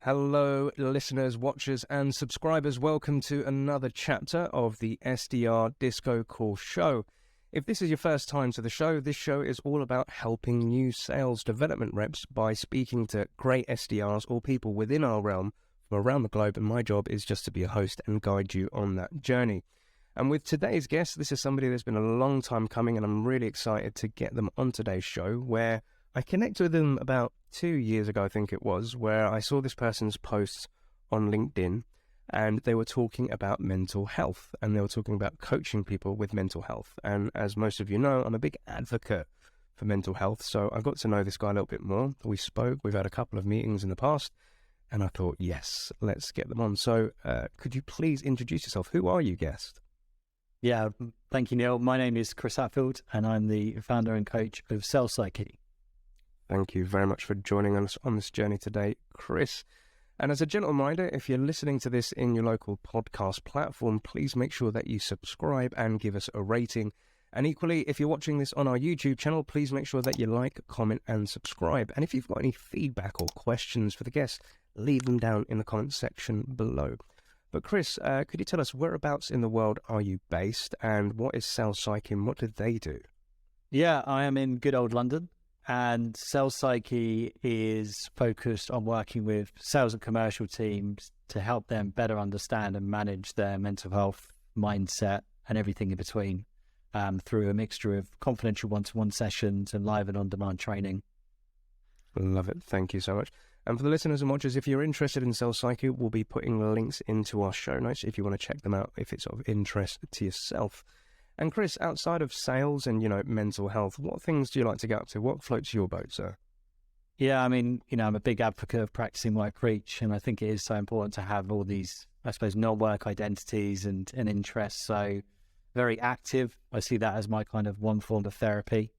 Hello, listeners, watchers, and subscribers. Welcome to another chapter of the SDR DiscoCall Show. If this is your first time to the show, this show is all about helping new sales development reps by speaking to great SDRs or people within our realm from around the globe, and my job is just to be a host and guide you on that journey. And with today's guest, this is somebody that's been a long time coming, and I'm really excited to get them on today's show, where I connected with them about 2 years ago, I think it was, where I saw this person's posts on LinkedIn, and they were talking about mental health, and they were talking about coaching people with mental health. And as most of you know, I'm a big advocate for mental health, so I got to know this guy a little bit more. We spoke, we've had a couple of meetings in the past, and I thought, yes, let's get them on. So could you please introduce yourself? Who are you, guest? Yeah, thank you, Neil. My name is Chris Hatfield, and I'm the founder and coach of Sales Psyche. Thank you very much for joining us on this journey today, Chris. And as a gentle reminder, if you're listening to this in your local podcast platform, please make sure that you subscribe and give us a rating. And equally, if you're watching this on our YouTube channel, please make sure that you like, comment, and subscribe. And if you've got any feedback or questions for the guest, leave them down in the comment section below. But Chris, could you tell us whereabouts in the world are you based, and what is Sales Psyche and what do they do? Yeah, I am in good old London. And Sales Psyche is focused on working with sales and commercial teams to help them better understand and manage their mental health, mindset, and everything in between through a mixture of confidential one-to-one sessions and live and on-demand training. Love it. Thank you so much. And for the listeners and watchers, if you're interested in Sales Psyche, we'll be putting links into our show notes if you want to check them out, if it's of interest to yourself. And Chris, outside of sales and, mental health, what things do you like to get up to? What floats your boat, sir? Yeah, I mean, I'm a big advocate of practicing what I preach, and I think it is so important to have all these, I suppose, non-work identities and interests. So very active. I see that as my kind of one form of therapy,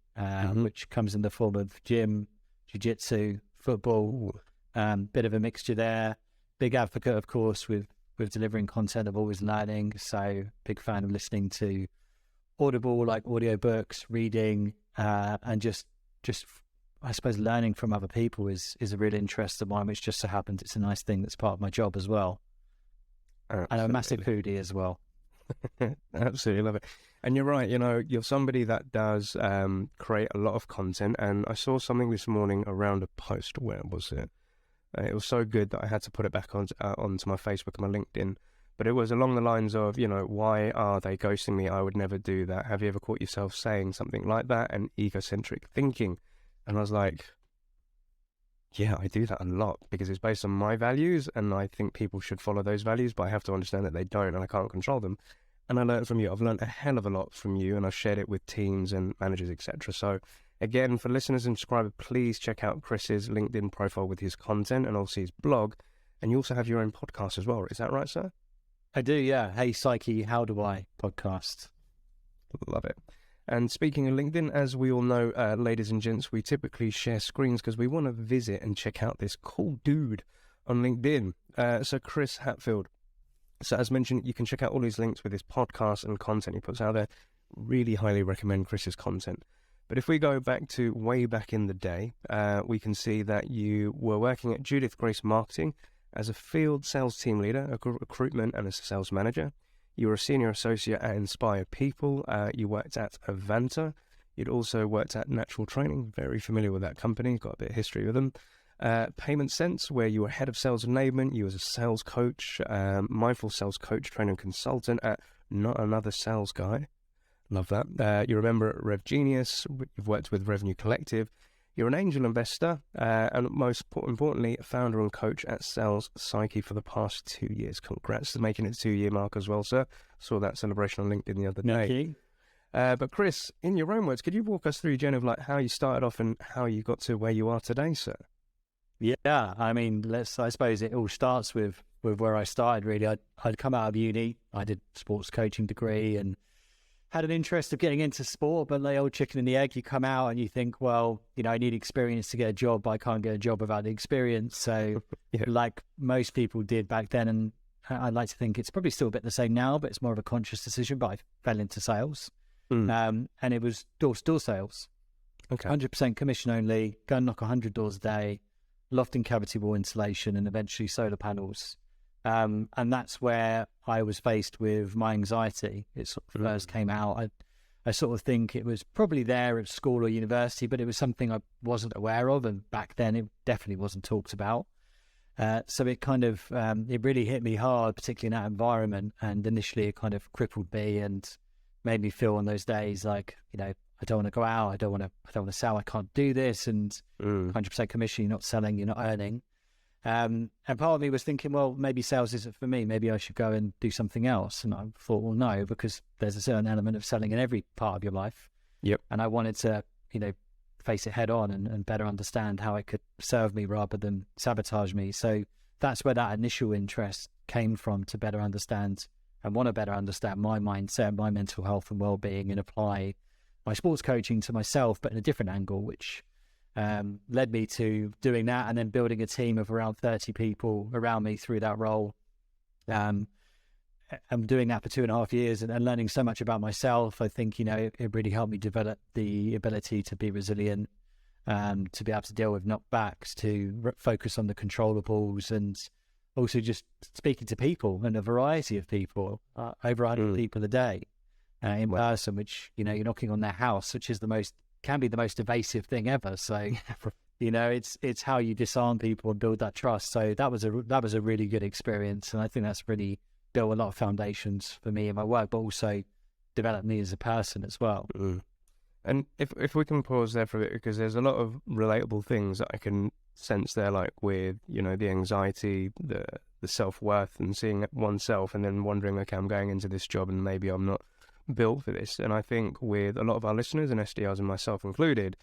which comes in the form of gym, jiu-jitsu, football, bit of a mixture there. Big advocate, of course, with delivering content of always learning. So big fan of listening to Audible, like audiobooks, reading, and just I suppose learning from other people is a real interest of mine, which just so happens it's a nice thing that's part of my job as well. Absolutely. And I'm a massive foodie as well. Absolutely love it. And you're right, you're somebody that does create a lot of content, and I saw something this morning around a post. Where was it? It was so good that I had to put it back onto my Facebook and my LinkedIn. But it was along the lines of, why are they ghosting me? I would never do that. Have you ever caught yourself saying something like that? And egocentric thinking. And I was like, yeah, I do that a lot because it's based on my values, and I think people should follow those values, but I have to understand that they don't, and I can't control them. And I learned from you. I've learned a hell of a lot from you, and I've shared it with teams and managers, etc. So again, for listeners and subscribers, please check out Chris's LinkedIn profile with his content and also his blog. And you also have your own podcast as well. Is that right, sir? I do, yeah. Hey, Psyche, how do I podcast? Love it. And speaking of LinkedIn, as we all know, ladies and gents, we typically share screens because we want to visit and check out this cool dude on LinkedIn. So Chris Hatfield. So as mentioned, you can check out all his links with his podcast and content he puts out there. Really highly recommend Chris's content. But if we go back to way back in the day, we can see that you were working at Judith Grace Marketing as a field sales team leader, a recruitment and as a sales manager. You were a senior associate at Inspire People. You worked at Vaventure. You'd also worked at Natural Training, very familiar with that company, got a bit of history with them. Payment Sense, where you were head of sales enablement. You was a sales coach, mindful sales coach, trainer and consultant at Not Another Sales Guy. Love that. You remember at Rev Genius. You've worked with Revenue Collective. You're an angel investor, and most importantly, founder and coach at Sales Psyche for the past 2 years. Congrats to making it 2-year mark as well, sir. Saw that celebration on LinkedIn the other day. Thank you. But Chris, in your own words, could you walk us through, Jen, of like how you started off and how you got to where you are today, sir? Yeah, I mean, I suppose it all starts with with where I started, really. I'd come out of uni, I did sports coaching degree and had an interest of getting into sport, but like old chicken and the egg, you come out and you think, well, I need experience to get a job, but I can't get a job without the experience. So like most people did back then, and I'd like to think it's probably still a bit the same now, but it's more of a conscious decision, but I fell into sales. And it was door-to-door sales. Okay. 100% commission only, go and knock 100 doors a day, loft and cavity wall insulation, and eventually solar panels. And that's where I was faced with my anxiety. It sort of first came out. I sort of think it was probably there at school or university, but it was something I wasn't aware of. And back then it definitely wasn't talked about. So it kind of, it really hit me hard, particularly in that environment. And initially it kind of crippled me and made me feel on those days like, I don't want to go out. I don't want to sell. I can't do this. And 100% commission, you're not selling, you're not earning. And part of me was thinking, well, maybe sales isn't for me. Maybe I should go and do something else. And I thought, well, no, because there's a certain element of selling in every part of your life. Yep. And I wanted to, face it head on and better understand how it could serve me rather than sabotage me. So that's where that initial interest came from, to better understand and want to better understand my mindset, my mental health and well-being, and apply my sports coaching to myself, but in a different angle, which led me to doing that and then building a team of around 30 people around me through that role. I'm doing that for 2.5 years and learning so much about myself. I think, it really helped me develop the ability to be resilient, to be able to deal with knockbacks, to focus on the controllables, and also just speaking to people and a variety of people, over 100 people a day in person, which, you're knocking on their house, which is can be the most evasive thing ever. So, it's how you disarm people and build that trust. So that was a really good experience. And I think that's really built a lot of foundations for me in my work, but also developed me as a person as well. And if we can pause there for a bit, because there's a lot of relatable things that I can sense there, like with, the anxiety, the self-worth, and seeing oneself and then wondering, okay, I'm going into this job and maybe I'm not built for this. And I think with a lot of our listeners and SDRs and myself included,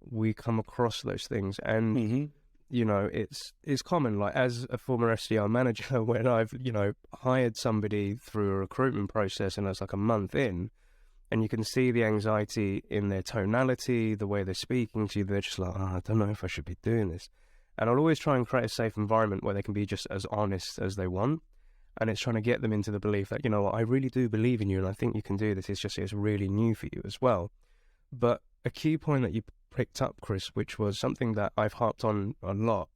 we come across those things. And it's common, like as a former SDR manager, when I've hired somebody through a recruitment process and it's like a month in, and you can see the anxiety in their tonality, the way they're speaking to you, they're just like, I don't know if I should be doing this. And I'll always try and create a safe environment where they can be just as honest as they want. And it's trying to get them into the belief that, I really do believe in you and I think you can do this. It's really new for you as well. But a key point that you picked up, Chris, which was something that I've harped on a lot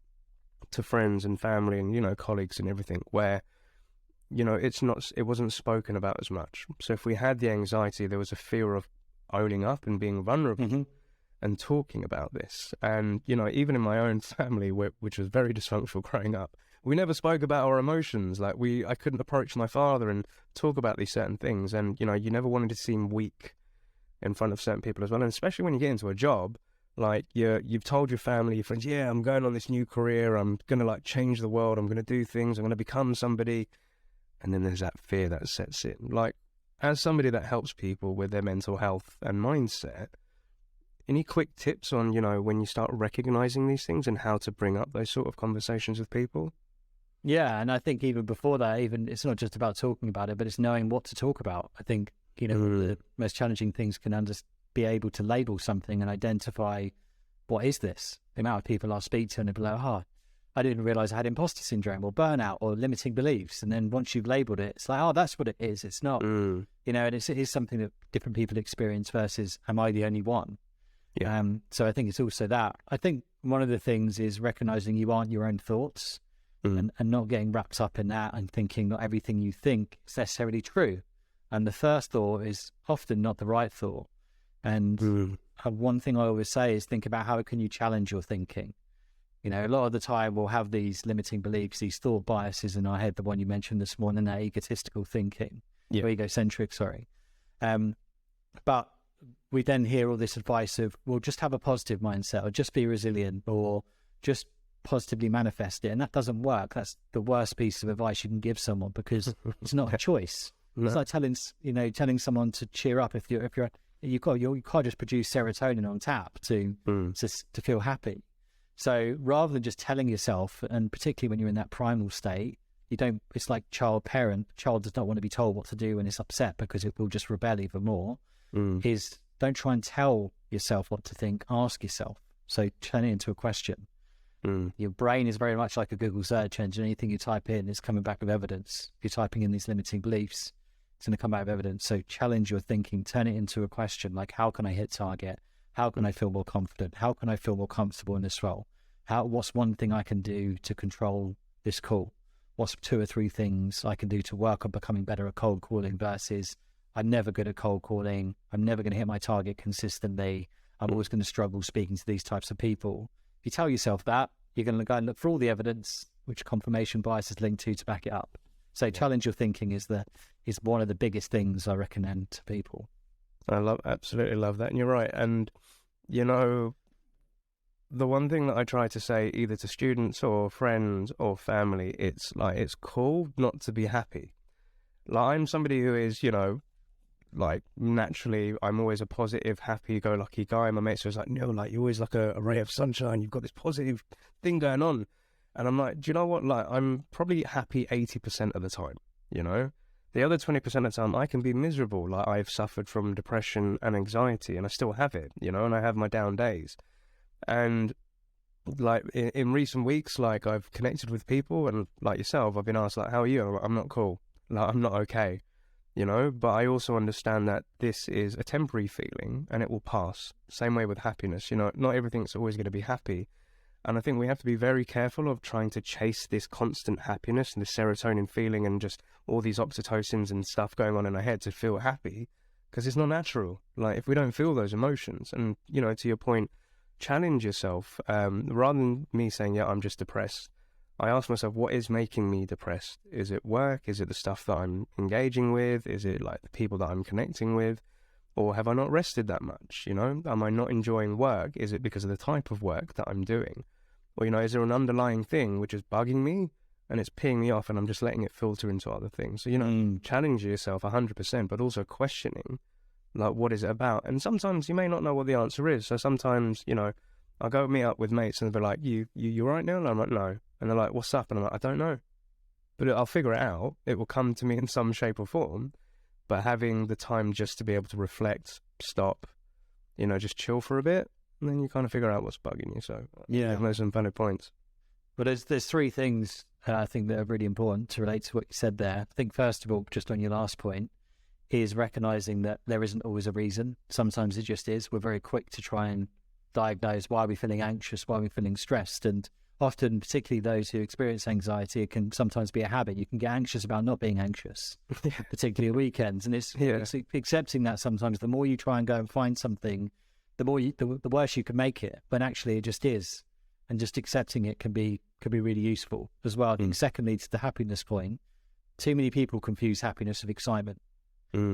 to friends and family and, colleagues and everything, where, it wasn't spoken about as much. So if we had the anxiety, there was a fear of owning up and being vulnerable and talking about this. And, even in my own family, which was very dysfunctional growing up, we never spoke about our emotions. Like I couldn't approach my father and talk about these certain things. And, you never wanted to seem weak in front of certain people as well. And especially when you get into a job, like you've told your family, your friends, yeah, I'm going on this new career. I'm going to change the world. I'm going to do things. I'm going to become somebody. And then there's that fear that sets in. Like, as somebody that helps people with their mental health and mindset, any quick tips on, when you start recognizing these things and how to bring up those sort of conversations with people? Yeah, and I think even before that, it's not just about talking about it, but it's knowing what to talk about. I think, the most challenging things can be able to label something and identify, what is this? The amount of people I'll speak to and they'll be like, I didn't realize I had imposter syndrome or burnout or limiting beliefs. And then once you've labeled it, it's like, that's what it is. It's not, and it is something that different people experience versus, am I the only one? Yeah. So I think it's also that. I think one of the things is recognizing you aren't your own thoughts and not getting wrapped up in that and thinking not everything you think is necessarily true. And the first thought is often not the right thought. And one thing I always say is think about how can you challenge your thinking. A lot of the time we'll have these limiting beliefs, these thought biases in our head, the one you mentioned this morning, that egotistical thinking, or egocentric, sorry. But we then hear all this advice of, well, just have a positive mindset, or just be resilient, or just positively manifest it. And that doesn't work. That's the worst piece of advice you can give someone, because it's not a choice. No. It's like telling someone to cheer up you can't just produce serotonin on tap to feel happy. So rather than just telling yourself, and particularly when you're in that primal state, It's like child does not want to be told what to do when it's upset because it will just rebel even more. Is don't try and tell yourself what to think, ask yourself. So turn it into a question. Your brain is very much like a Google search engine. Anything you type in is coming back with evidence. If you're typing in these limiting beliefs, it's going to come back with evidence. So challenge your thinking, turn it into a question like, how can I hit target? How can I feel more confident? How can I feel more comfortable in this role? What's one thing I can do to control this call? What's 2 or 3 things I can do to work on becoming better at cold calling versus I'm never good at cold calling. I'm never going to hit my target consistently. I'm always going to struggle speaking to these types of people. If you tell yourself that, you're going to go and look for all the evidence, which confirmation bias is linked to back it up. So challenge your thinking is one of the biggest things I recommend to people. I absolutely love that. And you're right. And, you know, the one thing that I try to say either to students or friends or family, it's like, it's cool not to be happy. Like, I'm somebody who is, you know, like naturally, I'm always a positive, happy-go-lucky guy. My mates was like, no, like you're always like a ray of sunshine. You've got this positive thing going on. And I'm like, do you know what? Like, I'm probably happy 80% of the time, you know? The other 20% of the time, I can be miserable. Like, I've suffered from depression and anxiety, and I still have it, you know? And I have my down days. And like in recent weeks, like I've connected with people, and like yourself, I've been asked like, how are you? I'm not cool. Like, I'm not okay. You know, but I also understand that this is a temporary feeling and it will pass. Same way with happiness, you know, not everything's always going to be happy. And I think we have to be very careful of trying to chase this constant happiness and this serotonin feeling and just all these oxytocins and stuff going on in our head to feel happy, because it's not natural. Like, if we don't feel those emotions, and, you know, to your point, challenge yourself, rather than me saying, yeah, I'm just depressed. I ask myself, what is making me depressed? Is it work? Is it the stuff that I'm engaging with? Is it like the people that I'm connecting with? Or have I not rested that much? You know, am I not enjoying work? Is it because of the type of work that I'm doing? Or, you know, is there an underlying thing which is bugging me and it's peeing me off and I'm just letting it filter into other things? So, you know, challenge yourself 100%, but also questioning, like, what is it about? And sometimes you may not know what the answer is. So sometimes, you know, I'll go meet up with mates and they'll be like, you right now? And I'm like, no. And they're like, what's up? And I'm like, I don't know. But I'll figure it out. It will come to me in some shape or form. But having the time just to be able to reflect, stop, you know, just chill for a bit, and then you kind of figure out what's bugging you. So yeah, those are some valid points. But there's 3 things I think that are really important to relate to what you said there. I think first of all, just on your last point, is recognizing that there isn't always a reason. Sometimes it just is. We're very quick to try and diagnose why we're feeling anxious, why we're feeling stressed, and often, particularly those who experience anxiety, it can sometimes be a habit. You can get anxious about not being anxious, particularly at weekends. And it's accepting that sometimes the more you try and go and find something, the worse you can make it. But actually, it just is. And just accepting it can be really useful as well. I think secondly, to the happiness point, too many people confuse happiness with excitement.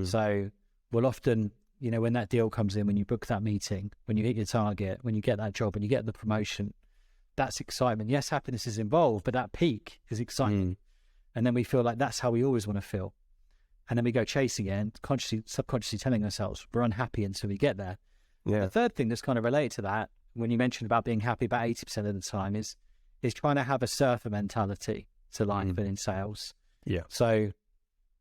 So we'll often, you know, when that deal comes in, when you book that meeting, when you hit your target, when you get that job, when you get the promotion, that's excitement. Yes, happiness is involved, but that peak is excitement. And then we feel like that's how we always want to feel. And then we go chasing it and subconsciously telling ourselves we're unhappy until we get there. Yeah. The third thing that's kind of related to that, when you mentioned about being happy about 80% of the time, is trying to have a surfer mentality to life and in sales. Yeah. So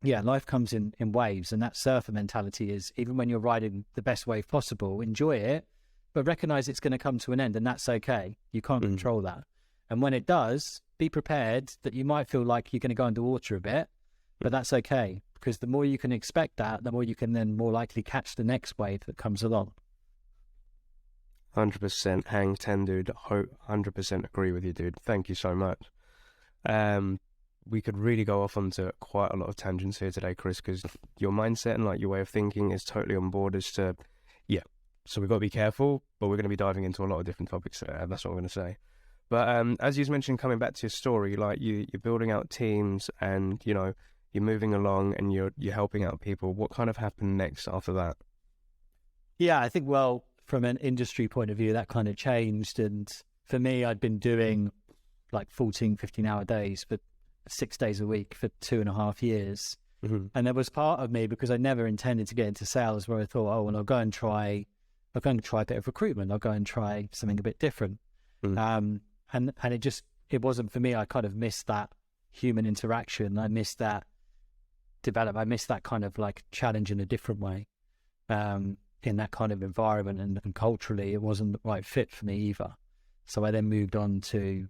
yeah, life comes in waves, and that surfer mentality is, even when you're riding the best wave possible, enjoy it, but recognize it's going to come to an end, and that's okay. You can't control that. And when it does, be prepared that you might feel like you're going to go underwater a bit, but that's okay, because the more you can expect that, the more you can then more likely catch the next wave that comes along. 100% hang 10, dude. 100% agree with you, dude. Thank you so much. We could really go off onto quite a lot of tangents here today, Chris, because your mindset and like your way of thinking is totally on board as to, so we've got to be careful, but we're going to be diving into a lot of different topics. That's what I'm going to say. But as you mentioned, coming back to your story, like you're building out teams and, you know, you're moving along and you're helping out people. What kind of happened next after that? Yeah, I think, well, from an industry point of view, that kind of changed. And for me, I'd been doing like 14, 15-hour days for 6 days a week for 2.5 years. And there was part of me, because I never intended to get into sales, where I thought, oh, well, I'll go and try a bit of recruitment. I'll go and try something a bit different. And it wasn't for me. I kind of missed that human interaction. I miss that I miss that kind of like challenge in a different way, in that kind of environment, and culturally it wasn't the right fit for me either. So I then moved on to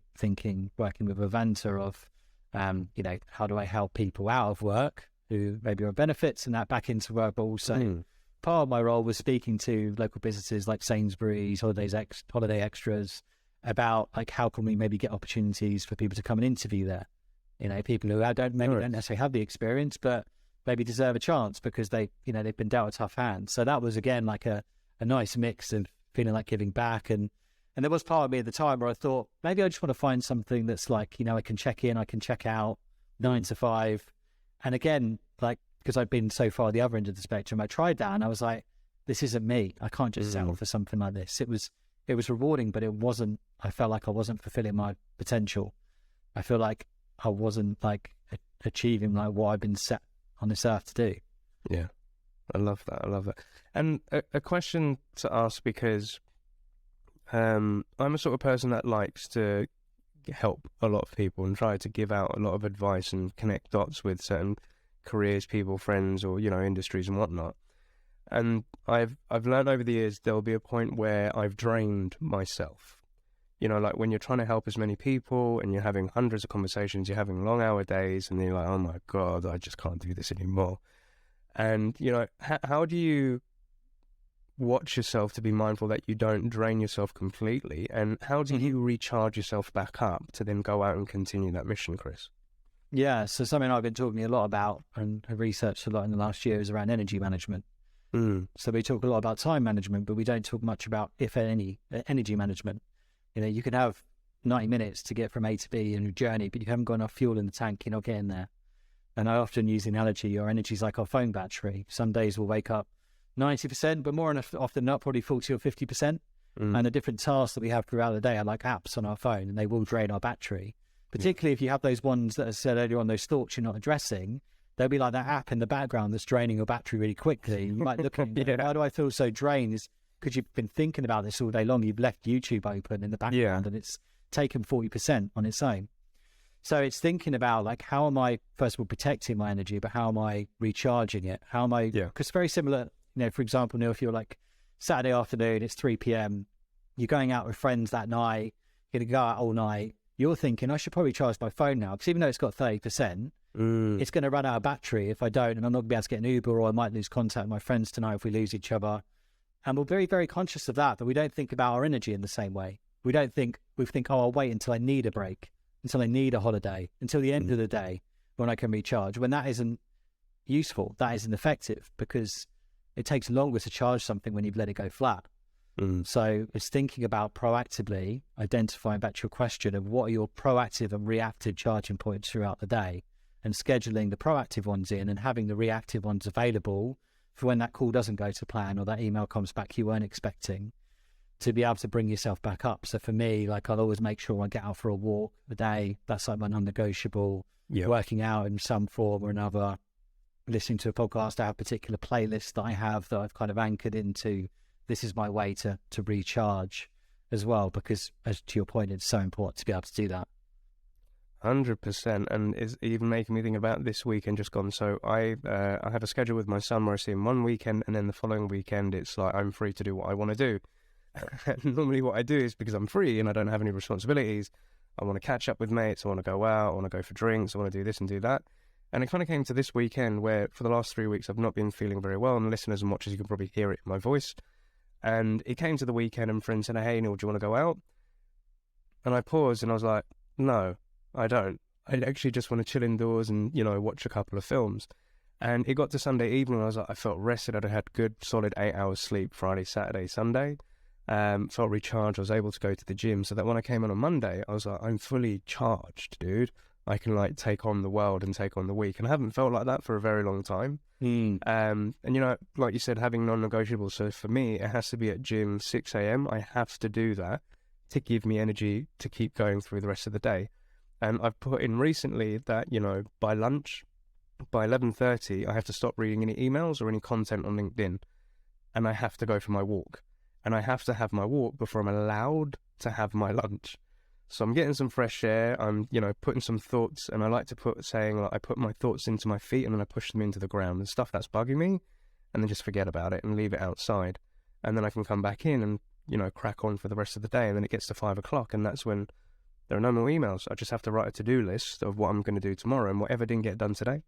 working with Vaventure of, how do I help people out of work who maybe are on benefits and that back into work, but also part of my role was speaking to local businesses like Sainsbury's, Holiday Extras, about like how can we maybe get opportunities for people to come and interview there. People who don't necessarily have the experience, but maybe deserve a chance because they've been dealt a tough hand. So that was again like a nice mix of feeling like giving back, and there was part of me at the time where I thought maybe I just want to find something that's like, I can check in, I can check out 9 to 5. And again, like, because I've been so far the other end of the spectrum, I tried that and I was like, this isn't me. I can't just settle for something like this. It was rewarding, but I felt like I wasn't fulfilling my potential. I feel like I wasn't like achieving like what I've been set on this earth to do. Yeah, I love that. And a question to ask, because I'm a sort of person that likes to help a lot of people and try to give out a lot of advice and connect dots with certain careers, people, friends, or industries and whatnot. And I've learned over the years there'll be a point where I've drained myself. Like when you're trying to help as many people and you're having hundreds of conversations, you're having long hour days, and you're like, oh my God, I just can't do this anymore. And, how do you watch yourself to be mindful that you don't drain yourself completely? And how do you recharge yourself back up to then go out and continue that mission, Chris? Yeah, so something I've been talking a lot about and have researched a lot in the last year is around energy management. So we talk a lot about time management, but we don't talk much about, if any, energy management. You can have 90 minutes to get from A to B in your journey, but you haven't got enough fuel in the tank, you're not getting there. And I often use the analogy, your energy is like our phone battery. Some days we'll wake up 90%, but more often not, probably 40 or 50%. And the different tasks that we have throughout the day are like apps on our phone, and they will drain our battery. Particularly if you have those ones that I said earlier on, those thoughts you're not addressing, they'll be like that app in the background that's draining your battery really quickly. You might look at, how do I feel so drained? Is because you've been thinking about this all day long. You've left YouTube open in the background and it's taken 40% on its own. So it's thinking about like, how am I, first of all, protecting my energy, but how am I recharging it? How am I, because very similar, for example, Neil, if you're like Saturday afternoon, it's 3 p.m, you're going out with friends that night, you're going to go out all night, you're thinking, I should probably charge my phone now, because even though it's got 30%, it's going to run out of battery if I don't, and I'm not going to be able to get an Uber, or I might lose contact with my friends tonight if we lose each other. And we're very, very conscious of that, but we don't think about our energy in the same way. We think, oh, I'll wait until I need a break, until I need a holiday, until the end of the day when I can recharge. When that isn't useful, that isn't effective, because it takes longer to charge something when you've let it go flat. So it's thinking about proactively identifying, back to your question, of what are your proactive and reactive charging points throughout the day, and scheduling the proactive ones in and having the reactive ones available for when that call doesn't go to plan or that email comes back you weren't expecting, to be able to bring yourself back up. So for me, like, I'll always make sure I get out for a walk a day. That's like my non-negotiable. Working out in some form or another, listening to a podcast. I have a particular playlist that I have that I've kind of anchored into. This is my way to recharge as well, because, as to your point, it's so important to be able to do that. 100%, and it's even making me think about this weekend just gone. So I have a schedule with my son where I see him one weekend, and then the following weekend it's like I'm free to do what I want to do. Normally what I do is, because I'm free and I don't have any responsibilities, I want to catch up with mates, I want to go out, I want to go for drinks, I want to do this and do that. And it kind of came to this weekend where for the last 3 weeks I've not been feeling very well, and listeners and watchers, you can probably hear it in my voice. And it came to the weekend and friends said, hey Neil, do you want to go out? And I paused and I was like, no, I don't. I actually just want to chill indoors and, watch a couple of films. And it got to Sunday evening and I was like, I felt rested. I'd had good solid 8 hours sleep Friday, Saturday, Sunday. Felt recharged. I was able to go to the gym, so that when I came on Monday, I was like, I'm fully charged, dude. I can like take on the world and take on the week. And I haven't felt like that for a very long time. And like you said, having non-negotiables. So for me, it has to be at gym 6 a.m. I have to do that to give me energy to keep going through the rest of the day. And I've put in recently that, by lunch, by 11:30, I have to stop reading any emails or any content on LinkedIn. And I have to go for my walk. And I have to have my walk before I'm allowed to have my lunch. So I'm getting some fresh air. I'm, putting some thoughts, and I like to I put my thoughts into my feet and then I push them into the ground. The stuff that's bugging me, and then just forget about it and leave it outside. And then I can come back in and, crack on for the rest of the day. And then it gets to 5 o'clock, and that's when there are no more emails. I just have to write a to-do list of what I'm going to do tomorrow, and whatever didn't get done today,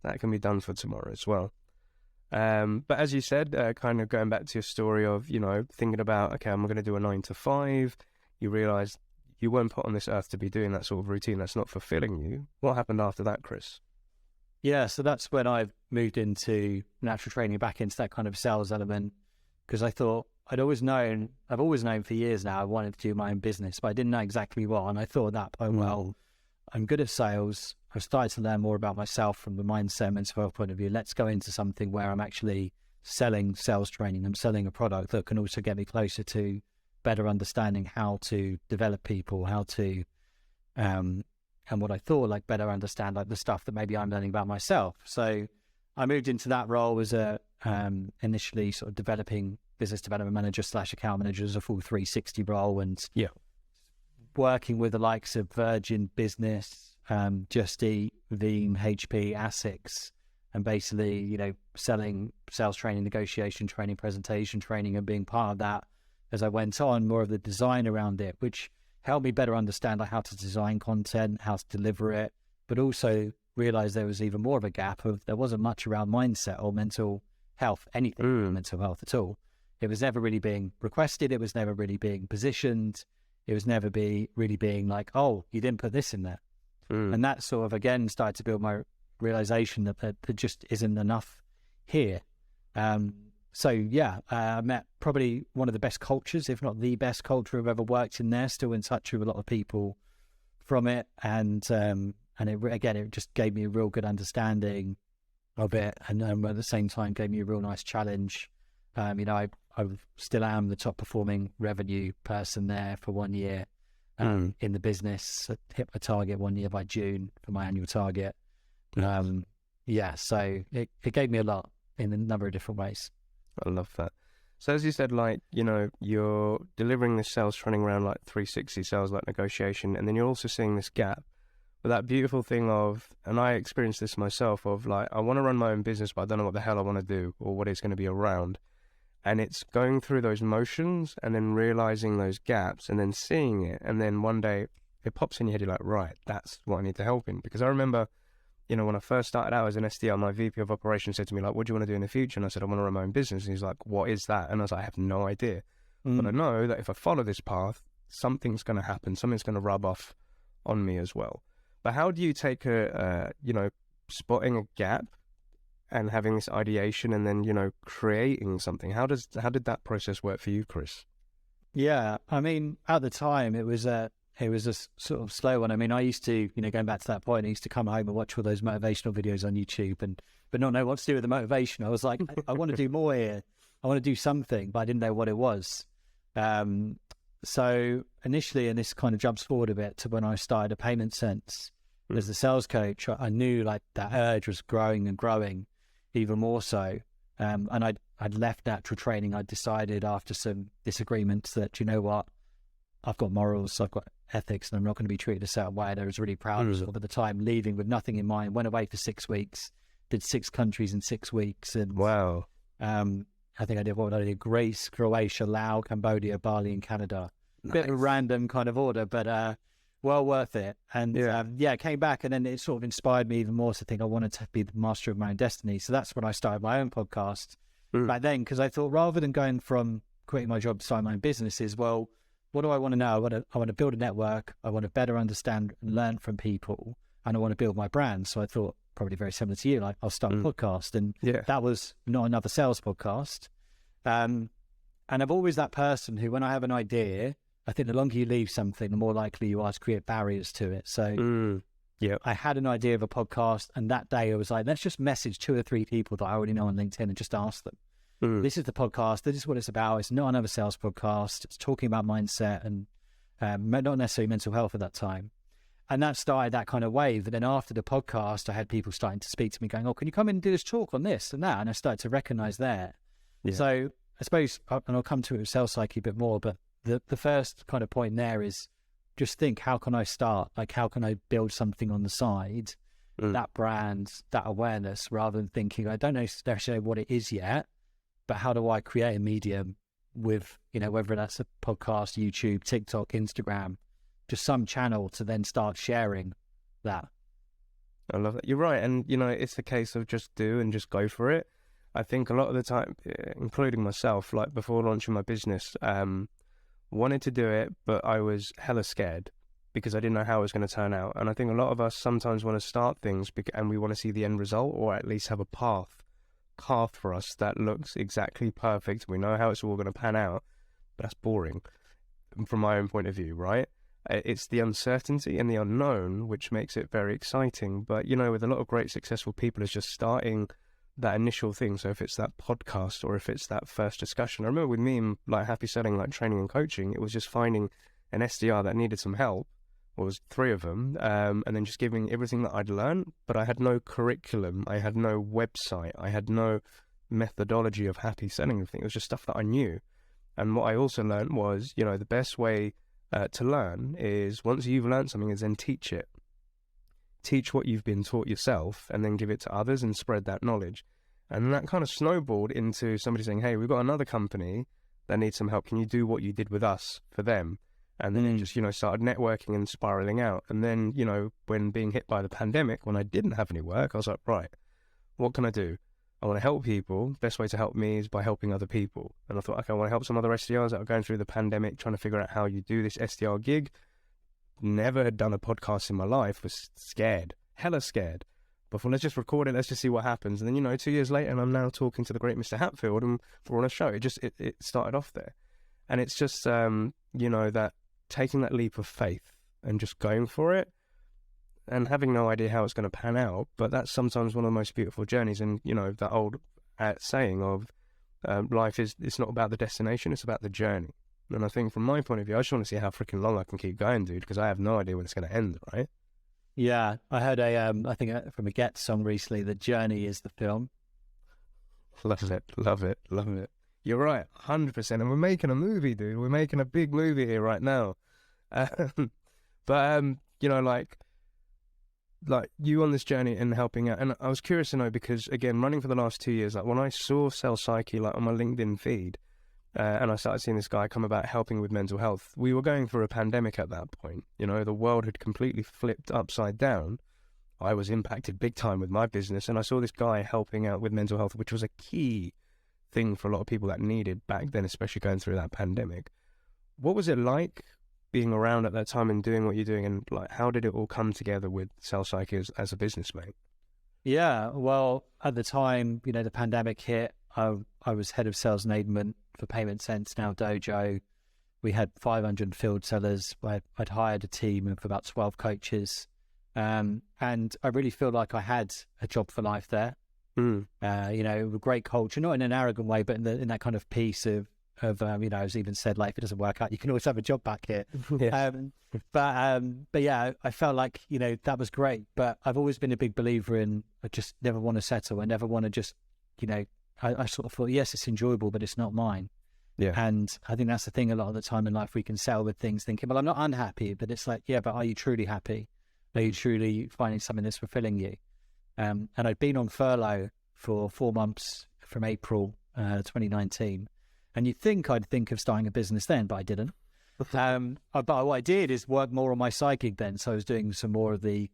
that can be done for tomorrow as well. But as you said, kind of going back to your story of, thinking about, okay, I'm going to do a 9 to 5. You realize you weren't put on this earth to be doing that sort of routine. That's not fulfilling you. What happened after that, Chris? Yeah, so that's when I moved into natural training, back into that kind of sales element, because I thought I've always known for years now I wanted to do my own business, but I didn't know exactly what. And I thought that, well, I'm good at sales. I've started to learn more about myself from the mindset, mental health point of view. Let's go into something where I'm actually selling sales training. I'm selling a product that can also get me closer to better understanding how to develop people, how to, and what I thought, like, better understand like the stuff that maybe I'm learning about myself. So I moved into that role as a initially sort of developing business development manager / account manager, as a full 360 role, and working with the likes of Virgin Business, Just Eat, Veeam, HP, ASICS, and basically, selling sales training, negotiation training, presentation training, and being part of that as I went on, more of the design around it, which helped me better understand like how to design content, how to deliver it, but also realize there was even more of a gap of there wasn't much around mindset or mental health, anything mental health at all. It was never really being requested. It was never really being positioned. It was never really being like, oh, you didn't put this in there. And that sort of, again, started to build my realization that there just isn't enough here. I met probably one of the best cultures, if not the best culture I've ever worked in there, still in touch with a lot of people from it. And it just gave me a real good understanding of it. And at the same time, gave me a real nice challenge. I still am the top performing revenue person there for 1 year in the business. I hit my target 1 year by June for my annual target. So it gave me a lot in a number of different ways. I love that. So as you said, you're delivering this sales training around 360 sales, negotiation, and then you're also seeing this gap. But that beautiful thing of, and I experienced this myself, of I want to run my own business, but I don't know what the hell I want to do or what it's going to be around. And it's going through those motions and then realizing those gaps and then seeing it. And then one day it pops in your head, you're like, right, that's what I need to help in. Because I remember, when I first started out as an SDR, my VP of operations said to me, what do you want to do in the future? And I said, I want to run my own business. And he's like, what is that? And I was like, I have no idea. But I know that if I follow this path, something's going to happen. Something's going to rub off on me as well. But how do you take spotting a gap and having this ideation and then, creating something? How did that process work for you, Chris? Yeah, I mean, at the time it was a sort of slow one. I mean, I used to, going back to that point, I used to come home and watch all those motivational videos on YouTube but not know what to do with the motivation. I was like, I want to do more here. I want to do something, but I didn't know what it was. So initially, and this kind of jumps forward a bit to when I started a Payment Sense as the sales coach, I knew that urge was growing and growing even more so. And I'd left natural training. I'd decided after some disagreements that, I've got morals, I've got ethics, and I'm not going to be treated a certain way. I was really proud of at the time, leaving with nothing in mind. Went away for 6 weeks, did 6 countries in 6 weeks. And wow. I think I did Greece, Croatia, Laos, Cambodia, Bali, and Canada. Nice. Bit of a random kind of order, but well worth it. And came back, and then it sort of inspired me even more to think I wanted to be the master of my own destiny. So that's when I started my own podcast back then, because I thought rather than going from quitting my job to start my own businesses, well, what do I want to know? I want to build a network. I want to better understand and learn from people, and I want to build my brand. So I thought, probably very similar to you, I'll start a podcast, and that was not another sales podcast. And I'm always that person who, when I have an idea, I think the longer you leave something, the more likely you are to create barriers to it. So I had an idea of a podcast, and that day I was like, let's just message 2 or 3 people that I already know on LinkedIn and just ask them. This is the podcast. This is what it's about. It's not another sales podcast. It's talking about mindset and not necessarily mental health at that time. And that started that kind of wave. And then after the podcast, I had people starting to speak to me going, oh, can you come in and do this talk on this and that? And I started to recognize that. Yeah. So I suppose, and I'll come to it with Sales Psyche a bit more, but the first kind of point there is just think, how can I start? Like, how can I build something on the side, that brand, that awareness, rather than thinking, I don't know necessarily what it is yet, but how do I create a medium with, whether that's a podcast, YouTube, TikTok, Instagram, just some channel to then start sharing that. I love that. You're right. And, it's a case of just do and just go for it. I think a lot of the time, including myself, like before launching my business, wanted to do it, but I was hella scared because I didn't know how it was going to turn out. And I think a lot of us sometimes want to start things and we want to see the end result, or at least have a path for us that looks exactly perfect. We know how it's all going to pan out, but that's boring from my own point of view, right? It's the uncertainty and the unknown which makes it very exciting. But, with a lot of great successful people, it's just starting that initial thing. So if it's that podcast or if it's that first discussion, I remember with me and like HappySelling, like training and coaching, it was just finding an SDR that needed some help. It was 3 of them, and then just giving everything that I'd learned, but I had no curriculum, I had no website, I had no methodology of HappySelling. Everything. It was just stuff that I knew. And what I also learned was, the best way to learn is, once you've learned something, is then teach it. Teach what you've been taught yourself, and then give it to others and spread that knowledge. And that kind of snowballed into somebody saying, hey, we've got another company that needs some help. Can you do what you did with us for them? And then it just, started networking and spiraling out. And then, when being hit by the pandemic, when I didn't have any work, I was like, right, what can I do? I want to help people. Best way to help me is by helping other people. And I thought, okay, I want to help some other SDRs that are going through the pandemic, trying to figure out how you do this SDR gig. Never had done a podcast in my life, was scared, hella scared. But let's just record it, let's just see what happens. And then, 2 years later, and I'm now talking to the great Mr. Hatfield, and we're on a show. It started off there. And it's just, that taking that leap of faith and just going for it and having no idea how it's going to pan out. But that's sometimes one of the most beautiful journeys. And, that old saying of life it's not about the destination, it's about the journey. And I think from my point of view, I just want to see how freaking long I can keep going, dude, because I have no idea when it's going to end, right? Yeah, I heard I think from a Get song recently, the journey is the film. Love it. You're right, 100%. And we're making a movie, dude. We're making a big movie here right now. But like you on this journey and helping out. And I was curious to know, because again, running for the last 2 years, like when I saw Sales Psyche, like on my LinkedIn feed, and I started seeing this guy come about helping with mental health. We were going through a pandemic at that point. The world had completely flipped upside down. I was impacted big time with my business, and I saw this guy helping out with mental health, which was a key thing for a lot of people that needed back then, especially going through that pandemic. What was it like being around at that time and doing what you're doing, and like how did it all come together with Sales Psyche as a business, mate? Yeah, well, at the time, the pandemic hit. I was head of sales enablement for Payment Sense, now Dojo. We had 500 field sellers. I'd hired a team of about 12 coaches, and I really feel like I had a job for life there. A great culture, not in an arrogant way, but in that kind of piece of as even said, like, if it doesn't work out, you can always have a job back here. Yeah. But yeah, I felt like, that was great. But I've always been a big believer in, I just never want to settle. I never want to just, I sort of thought, yes, it's enjoyable, but it's not mine. Yeah. And I think that's the thing a lot of the time in life, we can sell with things thinking, well, I'm not unhappy, but it's like, yeah, but are you truly happy? Are you truly finding something that's fulfilling you? And I'd been on furlough for 4 months from April 2019. And you'd think I'd think of starting a business then, but I didn't. But what I did is work more on my psychic then. So I was doing some more of the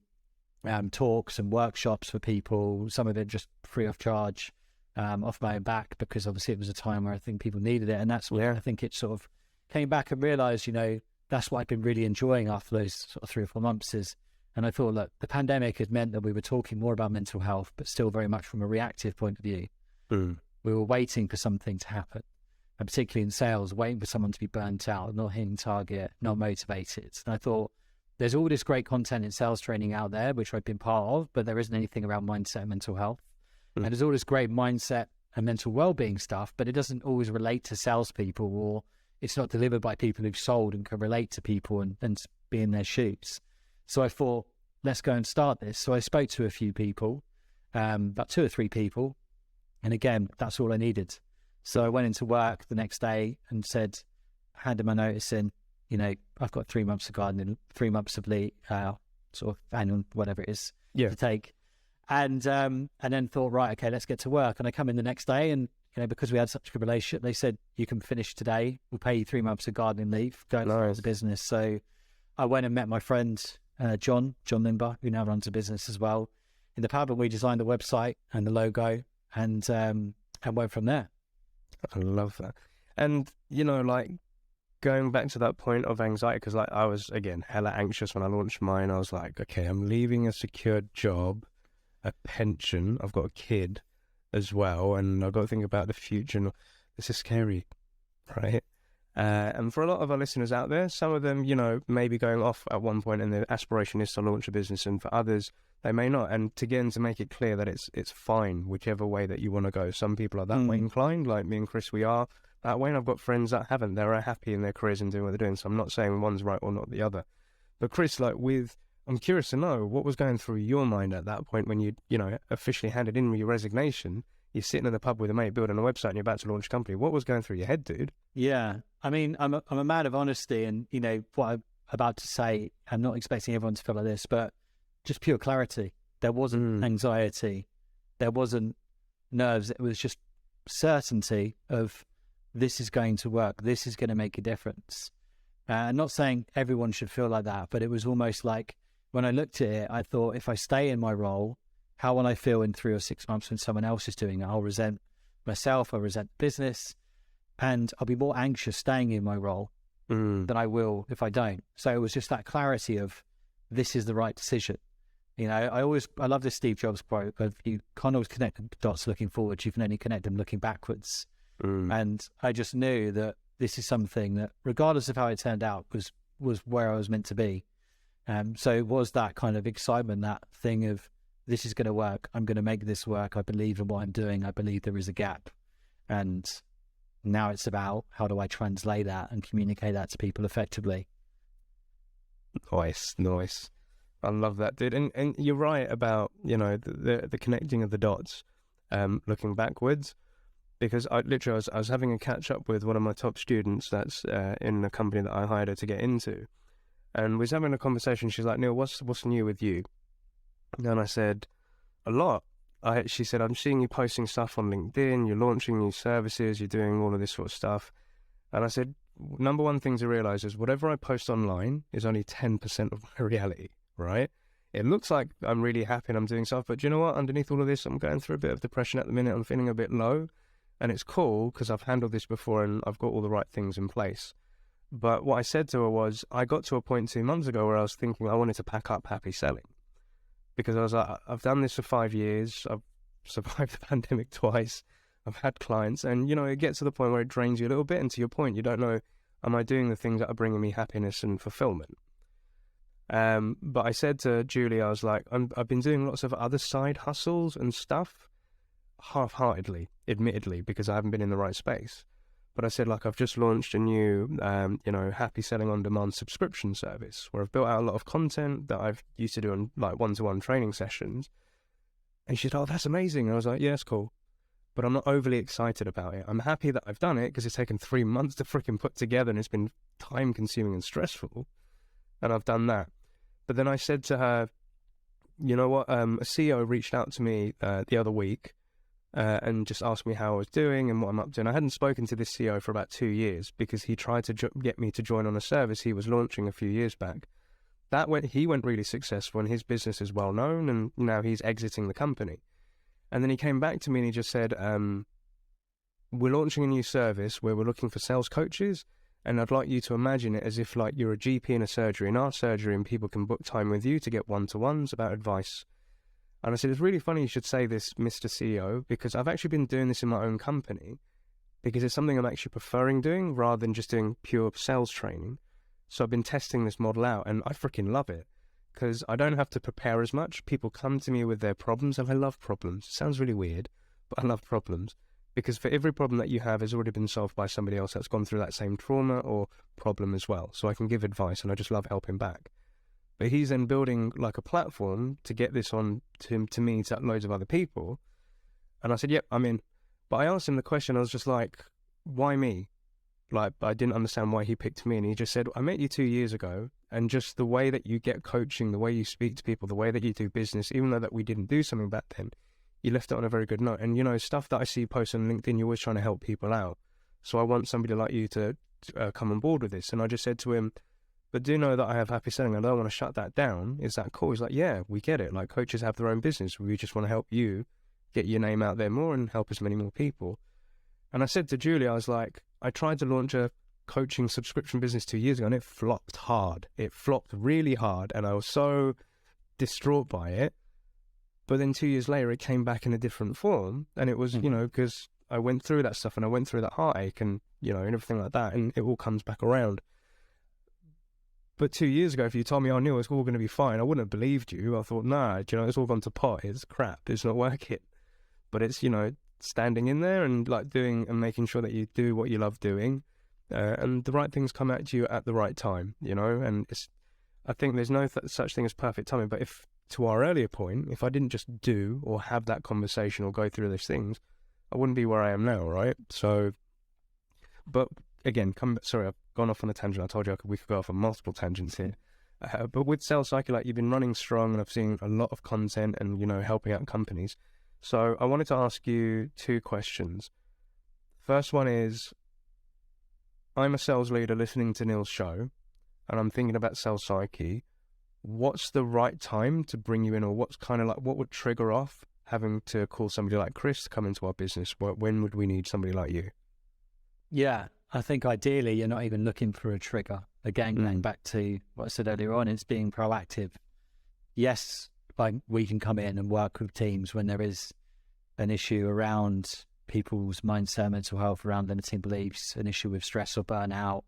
talks and workshops for people, some of it just free of charge, off my own back, because obviously it was a time where I think people needed it. And that's where I think it sort of came back and realized, that's what I've been really enjoying after those sort of 3 or 4 months is, and I thought, look, the pandemic had meant that we were talking more about mental health, but still very much from a reactive point of view. We were waiting for something to happen. And particularly in sales, waiting for someone to be burnt out, not hitting target, not motivated. And I thought, there's all this great content in sales training out there, which I've been part of, but there isn't anything around mindset and mental health. And there's all this great mindset and mental well-being stuff, but it doesn't always relate to salespeople, or it's not delivered by people who've sold and can relate to people and be in their shoes. So I thought, let's go and start this. So I spoke to a few people, about 2 or 3 people. And again, that's all I needed. So I went into work the next day and handed my notice in, I've got 3 months of gardening, 3 months of leave, sort of annual, whatever it is Yeah. to take. And then thought, right, okay, let's get to work. And I come in the next day, and because we had such a good relationship, they said, you can finish today. We'll pay you 3 months of gardening leave, going to the business. So I went and met my friend, John Limber, who now runs a business as well in the pub, and we designed the website and the logo, and went from there. I love that. And, like, going back to that point of anxiety, because like I was, again, hella anxious when I launched mine. I was like, okay, I'm leaving a secured job, a pension, I've got a kid as well, and I've got to think about the future. And this is scary, right? And for a lot of our listeners out there, some of them, may be going off at one point and their aspiration is to launch a business, and for others, they may not. And again, to make it clear that it's fine, whichever way that you want to go. Some people are that way inclined, like me and Chris, we are that way, and I've got friends that haven't. They're happy in their careers and doing what they're doing, so I'm not saying one's right or not the other. But Chris, I'm curious to know what was going through your mind at that point when you officially handed in your resignation. You're sitting in the pub with a mate building a website and you're about to launch a company. What was going through your head, dude? Yeah. I mean, I'm a man of honesty, and, what I'm about to say, I'm not expecting everyone to feel like this, but just pure clarity. There wasn't anxiety. There wasn't nerves. It was just certainty of this is going to work. This is going to make a difference. I'm not saying everyone should feel like that, but it was almost like when I looked at it, I thought, if I stay in my role, how will I feel in 3 or 6 months when someone else is doing it? I'll resent myself, I'll resent business, and I'll be more anxious staying in my role than I will if I don't. So it was just that clarity of this is the right decision. I love this Steve Jobs quote of, you can't always connect the dots looking forward, you can only connect them looking backwards. And I just knew that this is something that, regardless of how it turned out, was where I was meant to be. So it was that kind of excitement, that thing of, this is going to work. I'm going to make this work. I believe in what I'm doing. I believe there is a gap. And now it's about, how do I translate that and communicate that to people effectively? Nice. I love that, dude. And you're right about, the connecting of the dots, looking backwards. Because I was having a catch up with one of my top students that's in a company that I hired her to get into. And we was having a conversation. She's like, Neil, what's new with you? And I said, a lot. She said, I'm seeing you posting stuff on LinkedIn, you're launching new services, you're doing all of this sort of stuff. And I said, number one thing to realize is whatever I post online is only 10% of my reality, right? It looks like I'm really happy and I'm doing stuff, but do you know what? Underneath all of this, I'm going through a bit of depression at the minute. I'm feeling a bit low, and it's cool because I've handled this before and I've got all the right things in place. But what I said to her was, I got to a point 2 months ago where I was thinking I wanted to pack up HappySelling. Because I was like, I've done this for 5 years, I've survived the pandemic twice, I've had clients, and, it gets to the point where it drains you a little bit, and to your point, you don't know, am I doing the things that are bringing me happiness and fulfillment? But I said to Julie, I was like, I've been doing lots of other side hustles and stuff, half-heartedly, admittedly, because I haven't been in the right space. But I said, I've just launched a new, HappySelling on-demand subscription service where I've built out a lot of content that I've used to do on one-to-one training sessions. And she said, oh, that's amazing. And I was like, yeah, it's cool. But I'm not overly excited about it. I'm happy that I've done it because it's taken 3 months to freaking put together and it's been time-consuming and stressful. And I've done that. But then I said to her, you know what? A CEO reached out to me the other week. And just asked me how I was doing and what I'm up to. And I hadn't spoken to this CEO for about 2 years because he tried to get me to join on a service he was launching a few years back. He went really successful and his business is well known, and now he's exiting the company. And then he came back to me and he just said, we're launching a new service where we're looking for sales coaches, and I'd like you to imagine it as if you're a GP in a surgery, in our surgery, and people can book time with you to get one-to-ones about advice. And I said, it's really funny you should say this, Mr. CEO, because I've actually been doing this in my own company because it's something I'm actually preferring doing rather than just doing pure sales training. So I've been testing this model out and I freaking love it because I don't have to prepare as much. People come to me with their problems, and I love problems. It sounds really weird, but I love problems because for every problem that you have has already been solved by somebody else that's gone through that same trauma or problem as well. So I can give advice and I just love helping back. But he's then building a platform to get this on to me, to loads of other people. And I said, yep, I'm in. But I asked him the question, I was just like, why me? Like, I didn't understand why he picked me. And he just said, I met you 2 years ago, and just the way that you get coaching, the way you speak to people, the way that you do business, even though that we didn't do something back then, you left it on a very good note. And, you know, stuff that I see posted on LinkedIn, you're always trying to help people out. So I want somebody like you to come on board with this. And I just said to him, but do know that I have HappySelling. I don't want to shut that down. Is that cool? He's like, yeah, we get it. Like, coaches have their own business. We just want to help you get your name out there more and help as many more people. And I said to Julie, I was like, I tried to launch a coaching subscription business 2 years ago, and it flopped hard. It flopped really hard, and I was so distraught by it. But then 2 years later, it came back in a different form, and it was, you know, because I went through that stuff, and I went through that heartache, and, you know, and everything like that, and it all comes back around. But 2 years ago, if you told me, oh, Neil, it's all going to be fine, I wouldn't have believed you. I thought, nah, you know, it's all gone to pot. It's crap. It's not working. But it's, you know, standing in there and like doing and making sure that you do what you love doing, and the right things come at you at the right time, you know. And it's, I think there's no such thing as perfect timing. But if, to our earlier point, if I didn't just do or have that conversation or go through those things, I wouldn't be where I am now, right? So, but again, sorry, I've gone off on a tangent. I told you we could go off on multiple tangents here. But with Sales Psyche, like, you've been running strong, and I've seen a lot of content and, you know, helping out companies. So I wanted to ask you 2 questions. First one is, I'm a sales leader listening to Neil's show, and I'm thinking about Sales Psyche. What's the right time to bring you in, or what's kind of like, what would trigger off having to call somebody like Chris to come into our business? When would we need somebody like you? Yeah, I think ideally you're not even looking for a trigger. Again, going back to what I said earlier on, it's being proactive. Yes, like, we can come in and work with teams when there is an issue around people's mindset, mental health, around limiting beliefs, an issue with stress or burnout,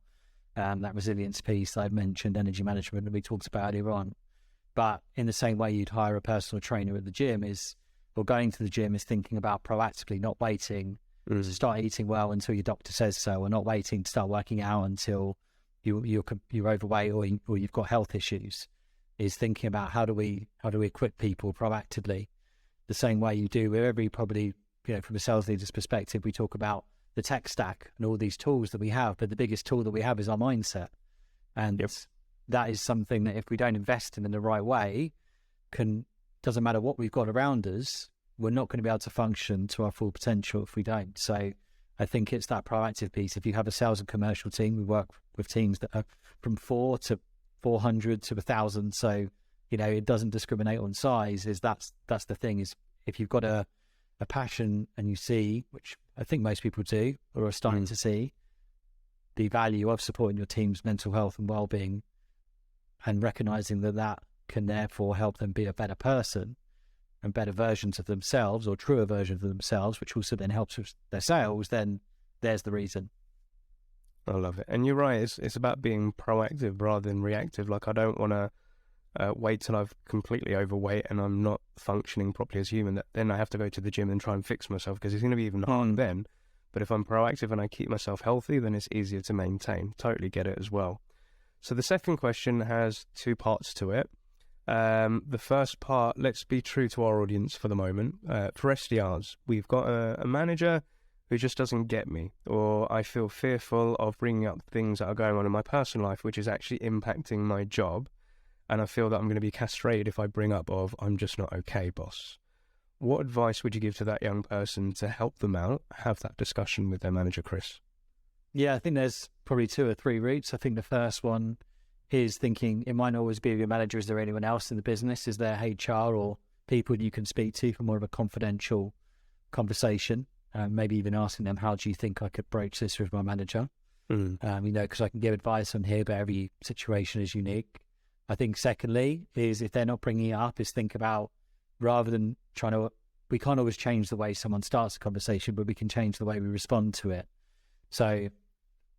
that resilience piece that I've mentioned, energy management that we talked about earlier on. But in the same way you'd hire a personal trainer at the gym or going to the gym is thinking about proactively, not waiting to start eating well until your doctor says so, or not waiting to start working out until you're overweight or you've got health issues. Is thinking about how do we equip people proactively, the same way you do wherever you probably, you know, from a sales leader's perspective, we talk about the tech stack and all these tools that we have, but the biggest tool that we have is our mindset. And that is something that if we don't invest in the right way, doesn't matter what we've got around us, we're not going to be able to function to our full potential if we don't. So I think it's that proactive piece. If you have a sales and commercial team, we work with teams that are from 4 to 400 to 1,000. So, you know, it doesn't discriminate on size. That's the thing, is if you've got a passion and you see, which I think most people do or are starting to see, the value of supporting your team's mental health and well-being, and recognizing that can therefore help them be a better person and better versions of themselves, or truer versions of themselves, which also then helps with their sales, then there's the reason. I love it. And you're right, it's about being proactive rather than reactive. Like, I don't want to wait till I've completely overweight and I'm not functioning properly as human, that then I have to go to the gym and try and fix myself, because it's going to be even harder then. But if I'm proactive and I keep myself healthy, then it's easier to maintain. Totally get it as well. So the second question has 2 parts to it. The first part, let's be true to our audience for the moment. For SDRs, we've got a manager who just doesn't get me, or I feel fearful of bringing up things that are going on in my personal life, which is actually impacting my job. And I feel that I'm going to be castrated if I bring up I'm just not okay, boss. What advice would you give to that young person to help them out, have that discussion with their manager, Chris? Yeah, I think there's probably 2 or 3 routes. I think the first one is thinking it might not always be your manager. Is there anyone else in the business? Is there HR or people you can speak to for more of a confidential conversation? Maybe even asking them, how do you think I could broach this with my manager? You know, because I can give advice on here, but every situation is unique. I think secondly is, if they're not bringing it up, is think about, rather than we can't always change the way someone starts a conversation, but we can change the way we respond to it. So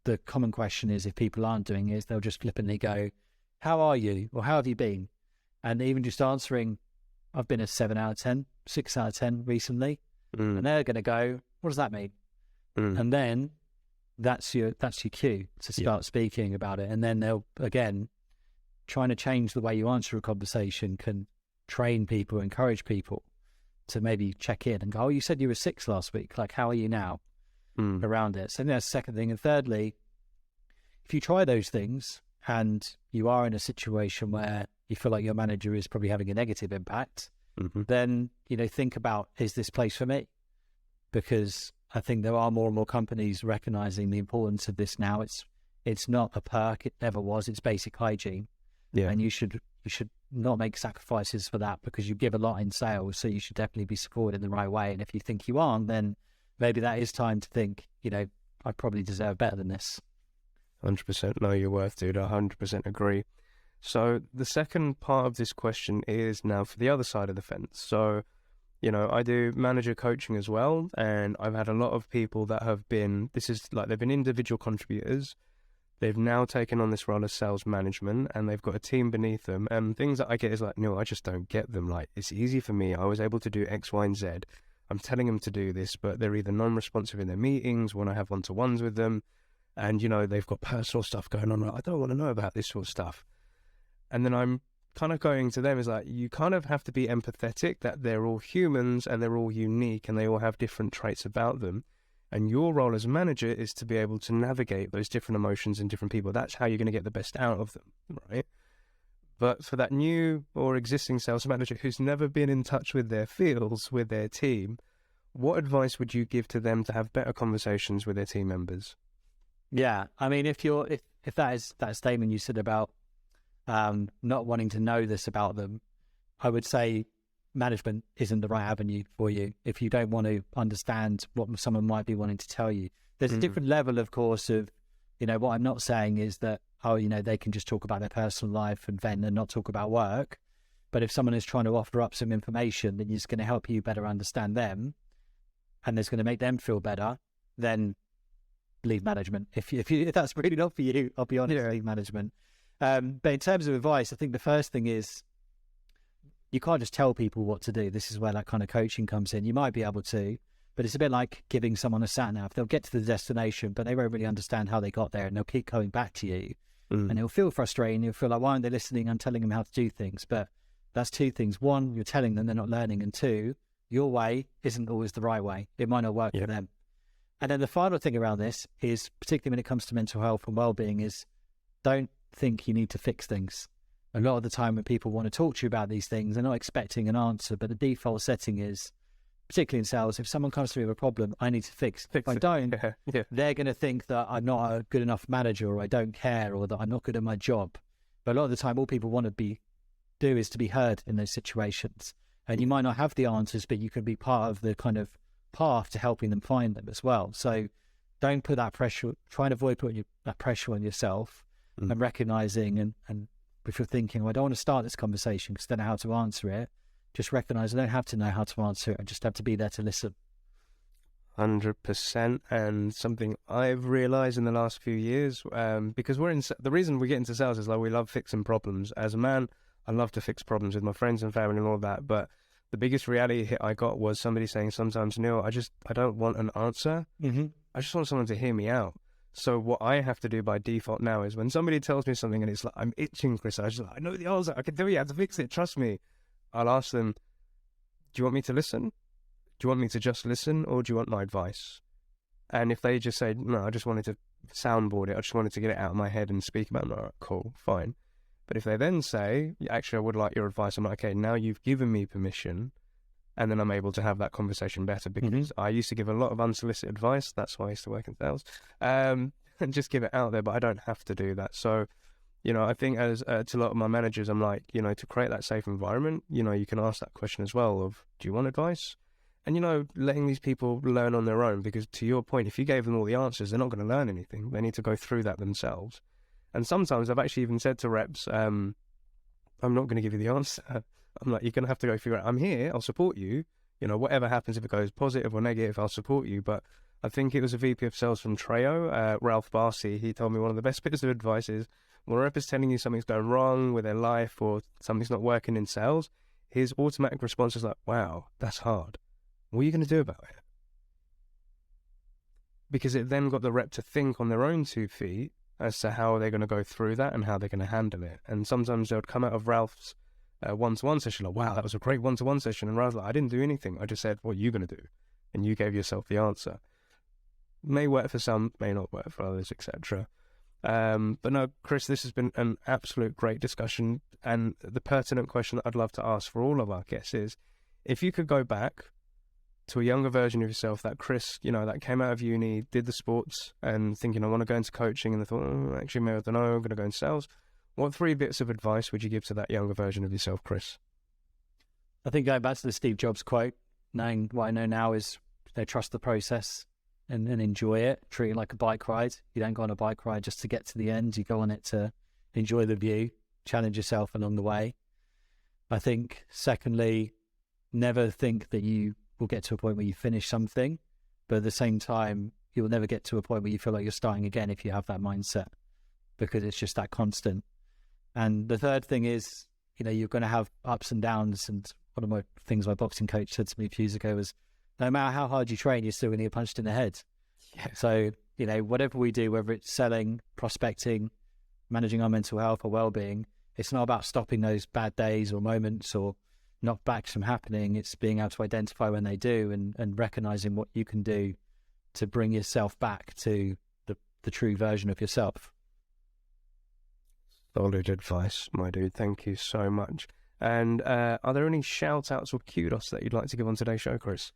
the common question is, if people aren't doing it, they'll just flippantly go, how are you? Or how have you been? And even just answering, I've been a 7 out of 10, 6 out of 10 recently. And they're going to go, what does that mean? And then that's your cue to start speaking about it. And then they'll, again, trying to change the way you answer a conversation can train people, encourage people to maybe check in and go, oh, you said you were 6 last week. Like, how are you now? Around it. So that's the second thing. And thirdly, if you try those things and you are in a situation where you feel like your manager is probably having a negative impact, then, think about, is this place for me? Because I think there are more and more companies recognizing the importance of this now. It's not a perk. It never was. It's basic hygiene. Yeah. And you should not make sacrifices for that, because you give a lot in sales. So you should definitely be supported in the right way. And if you think you aren't, then maybe that is time to think, I probably deserve better than this. 100% know your worth, dude. I 100% agree. So the second part of this question is now for the other side of the fence. So, I do manager coaching as well, and I've had a lot of people that have been, they've been individual contributors. They've now taken on this role of sales management, and they've got a team beneath them. And things that I get is like, no, I just don't get them. Like, it's easy for me. I was able to do X, Y, and Z. I'm telling them to do this, but they're either non-responsive in their meetings when I have one-to-ones with them. And, they've got personal stuff going on. Like, I don't want to know about this sort of stuff. And then I'm kind of going to them is like, you kind of have to be empathetic that they're all humans and they're all unique and they all have different traits about them. And your role as a manager is to be able to navigate those different emotions and different people. That's how you're going to get the best out of them, right? But for that new or existing sales manager who's never been in touch with their fields, with their team, what advice would you give to them to have better conversations with their team members? Yeah, I mean, if that is that statement you said about not wanting to know this about them, I would say management isn't the right avenue for you if you don't want to understand what someone might be wanting to tell you. There's a different level, of course, of, what I'm not saying is that, they can just talk about their personal life and vent and not talk about work. But if someone is trying to offer up some information that is going to help you better understand them and it's going to make them feel better, then leave management. If that's really not for you, I'll be honest, leave management. But in terms of advice, I think the first thing is you can't just tell people what to do. This is where that kind of coaching comes in. You might be able to, but it's a bit like giving someone a sat nav. They'll get to the destination, but they won't really understand how they got there, and they'll keep coming back to you. And it'll feel frustrating. You'll feel like, why aren't they listening? I'm telling them how to do things. But that's two things. One, you're telling them they're not learning. And two, your way isn't always the right way. It might not work for them. And then the final thing around this is, particularly when it comes to mental health and well-being, is don't think you need to fix things. A lot of the time when people want to talk to you about these things, they're not expecting an answer, but the default setting is, particularly in sales, if someone comes to me with a problem, I need to fix if I don't, they're going to think that I'm not a good enough manager, or I don't care, or that I'm not good at my job. But a lot of the time, all people want to do is to be heard in those situations. And you might not have the answers, but you can be part of the kind of path to helping them find them as well. So don't put that pressure, try and avoid putting that pressure on yourself, and recognizing and if you're thinking, well, I don't want to start this conversation because I don't know how to answer it, just recognize I don't have to know how to answer it. I just have to be there to listen. 100%. And something I've realized in the last few years, because the reason we get into sales is like we love fixing problems. As a man, I love to fix problems with my friends and family and all that. But the biggest reality hit I got was somebody saying sometimes, Neil, I don't want an answer. I just want someone to hear me out. So what I have to do by default now is when somebody tells me something and it's like, I'm itching, Chris, I know the answer, I can tell you how to fix it, trust me. I'll ask them, do you want me to listen? Do you want me to just listen, or do you want my advice? And if they just say, no, I just wanted to soundboard it, I just wanted to get it out of my head and speak about it, all right, cool, fine. But if they then say, actually, I would like your advice, I'm like, okay, now you've given me permission, and then I'm able to have that conversation better, because I used to give a lot of unsolicited advice. That's why I used to work in sales, and just give it out there, but I don't have to do that. So, I think as to a lot of my managers, I'm like, to create that safe environment, you can ask that question as well of, do you want advice? And, letting these people learn on their own, because to your point, if you gave them all the answers, they're not going to learn anything. They need to go through that themselves. And sometimes I've actually even said to reps, I'm not going to give you the answer. I'm like, you're going to have to go figure it out. I'm here, I'll support you. Whatever happens, if it goes positive or negative, I'll support you. But I think it was a VP of sales from Treo, Ralph Barcy. He told me one of the best bits of advice is, when a rep is telling you something's going wrong with their life or something's not working in sales, his automatic response is like, wow, that's hard. What are you going to do about it? Because it then got the rep to think on their own 2 feet as to how they're going to go through that and how they're going to handle it. And sometimes they would come out of Ralph's one-to-one session like, wow, that was a great one-to-one session. And Ralph's like, I didn't do anything. I just said, what are you going to do? And you gave yourself the answer. May work for some, may not work for others, etc. But no, Chris, this has been an absolute great discussion. And the pertinent question that I'd love to ask for all of our guests is, if you could go back to a younger version of yourself, that Chris, that came out of uni, did the sports and thinking, I want to go into coaching, and they thought, actually, maybe I don't know, I'm going to go into sales. What 3 bits of advice would you give to that younger version of yourself, Chris? I think going back to the Steve Jobs quote, knowing what I know now is trust the process and enjoy it, treat it like a bike ride. You don't go on a bike ride just to get to the end. You go on it to enjoy the view, challenge yourself along the way. I think, secondly, never think that you will get to a point where you finish something, but at the same time, you will never get to a point where you feel like you're starting again if you have that mindset, because it's just that constant. And the third thing is, you're going to have ups and downs. And one of my things my boxing coach said to me a few years ago was, no matter how hard you train, you're still going to get punched in the head. Yeah. So, whatever we do, whether it's selling, prospecting, managing our mental health or well-being, it's not about stopping those bad days or moments or knockbacks from happening. It's being able to identify when they do and recognizing what you can do to bring yourself back to the true version of yourself. Solid advice, my dude. Thank you so much. And are there any shout outs or kudos that you'd like to give on today's show, Chris?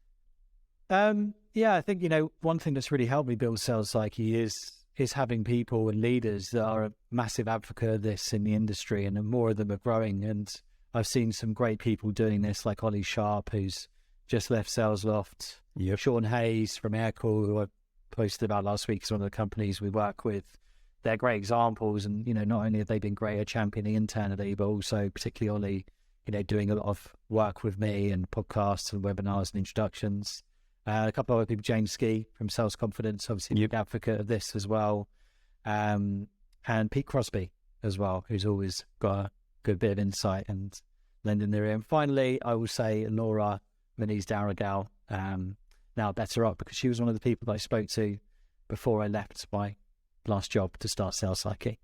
Yeah, I think, one thing that's really helped me build Sales Psyche is having people and leaders that are a massive advocate of this in the industry, and more of them are growing. And I've seen some great people doing this, like Ollie Sharp, who's just left Sales Loft. Yep. Sean Hayes from Aircall, who I posted about last week, is one of the companies we work with. They're great examples. And, not only have they been great at championing internally, but also particularly Ollie, doing a lot of work with me and podcasts and webinars and introductions. A couple of other people, James Ski from Sales Confidence, obviously a big advocate of this as well. And Pete Crosby as well, who's always got a good bit of insight and lending their ear. And finally, I will say Laura Venice Darragal, now better up, because she was one of the people that I spoke to before I left my last job to start Sales Psyche.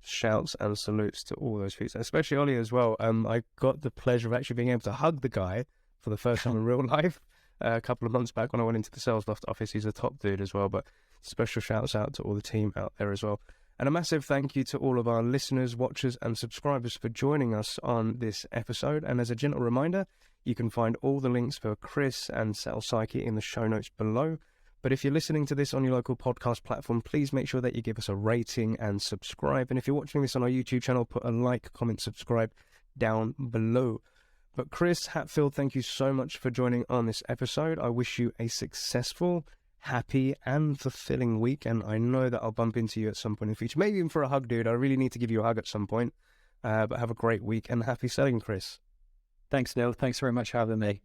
Shouts and salutes to all those people, especially Ollie as well. I got the pleasure of actually being able to hug the guy for the first time in real life a couple of months back when I went into the Sales Loft office. He's a top dude as well, but special shouts out to all the team out there as well. And a massive thank you to all of our listeners, watchers and subscribers for joining us on this episode. And as a gentle reminder, you can find all the links for Chris and Sales Psyche in the show notes below. But if you're listening to this on your local podcast platform, please make sure that you give us a rating and subscribe. And if you're watching this on our YouTube channel, put a like, comment, subscribe down below. But Chris Hatfield, thank you so much for joining on this episode. I wish you a successful, happy and fulfilling week. And I know that I'll bump into you at some point in the future. Maybe even for a hug, dude. I really need to give you a hug at some point. But have a great week and happy selling, Chris. Thanks, Neil. Thanks very much for having me.